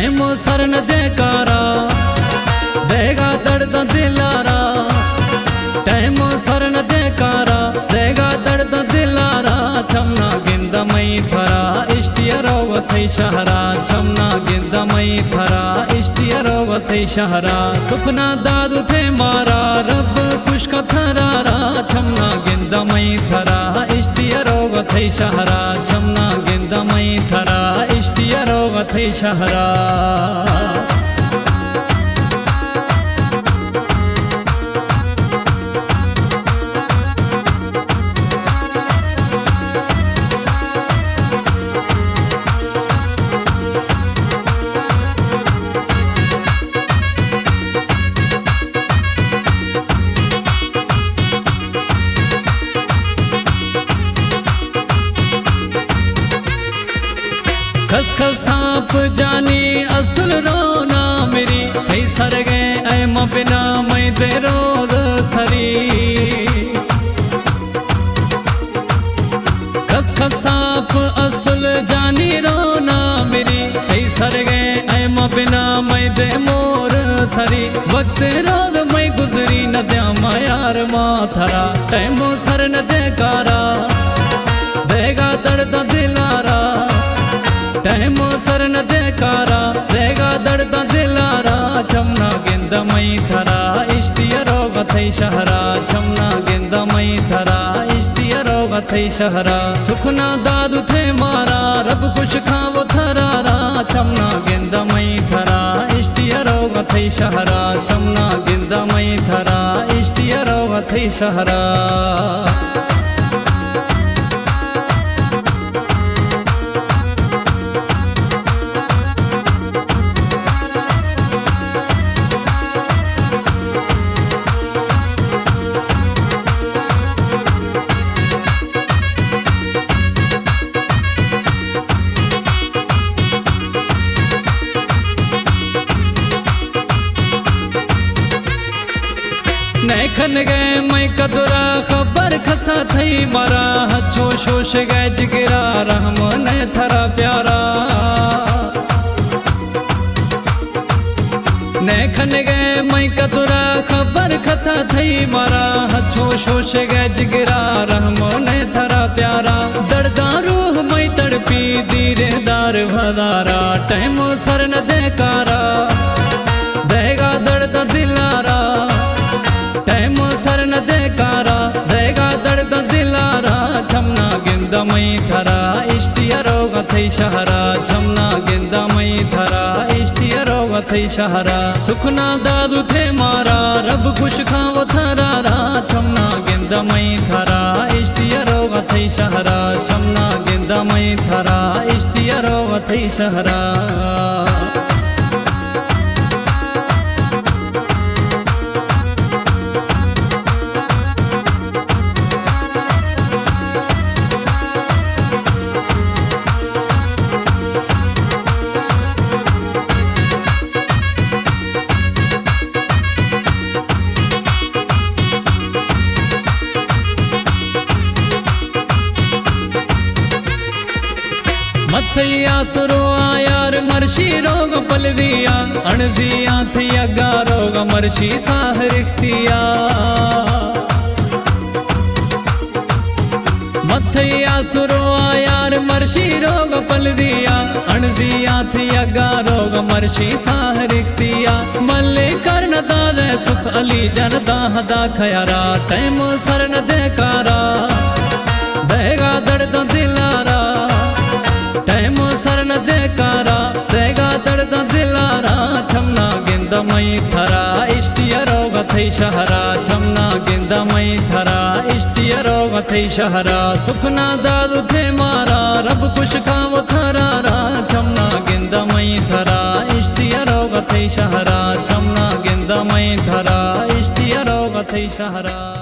Time sir न देकारा देगा दर्द दिलारा। टाइम सर न देकारा देगा दर्द दिलारा। छमना गिंद मई थरा इष्टिय रोग थई शहरा। छमना गिंद मई थरा इष्टिय रोग थई शहरा। सुखना दादू थे मारा रब खुश का थरारा। छमना गिंद मई थरा इष्टिय रोग थई शहरा। छमना गिंद मई थरा इष्टिय रोग थई शहरा। खस खस सांप जानी असल रोना मेरी थई सर गए ऐ बिना मैं दे रोज सरी। खस खस सांप असल जानी रोना मेरी थई सर गए ऐ बिना मैं दे मोर सरी। वक्त रोज मैं गुजरी न द्या यार माथरा। टाइम सर न देकारा देगा दर्द दिलारा। टाइम सर न देकारा देगा दर्द दिलारा। छमना गिंद मई थरा इष्टिय रोग थई शहरा। छमना गिंद मई थरा इष्टिय रोग थई शहरा। सुखना दादू थे मारा रब खुश खावो थरारा। छमना गिंद मई थरा इष्टिय रोग थई शहरा। छमना गिंद मई थरा इष्टिय रोग थई शहरा। नैखन गए मैं कदुरा खबर खता थई मारा। हथो शोश गए जिगरा रहम न थरा प्यारा। नैखन गए मैं कदुरा खबर खता थई मारा। हथो शोश गए जिगरा रहम न थरा प्यारा। दर्दा रूह मैं तड़पी दीरेदार भदारा। टाइम सर न देकारा देगा दर्द दिलारा। टाइम सर न देकारा देगा दर्द दिलारा। छमना गिंद मई थरा इष्टिय रोग थई शहरा। छमना गिंद मई थरा इष्टिय रोग थई शहरा। सुखना दादू थे मारा रब खुश खावो थरारा। छमना गिंद मई थरा इष्टिय रोग थई शहरा। छमना गिंद मई थरा इष्टिय रोग थई शहरा। मथैया सुरो यार मर्शी रोग पलविया। अणजिया थी अगा रोग मर्शी साह रिख्तिया। मथैया सुरो यार मर्शी रोग पलविया। अणजिया थी अगा रोग मर्शी साह रिख्तिया। मल्ले कर्ण दादे सुख अली जनदा हदा खयारा। टाइम सर न देकारा देगा दर्द दिलारा। टाइम सर न देकारा देगा दर्द दिलारा। छमना गिंद मई थरा इष्टिय रोग थई शहरा। छमना गिंद मई थरा इष्टिय रोग थई शहरा। सुखना दादू थे मारा रब खुश खावो थरारा। छमना गिंद मई थरा इष्टिय रोग थई शहरा। छमना गिंद मई थरा इष्टिय रोग थई शहरा।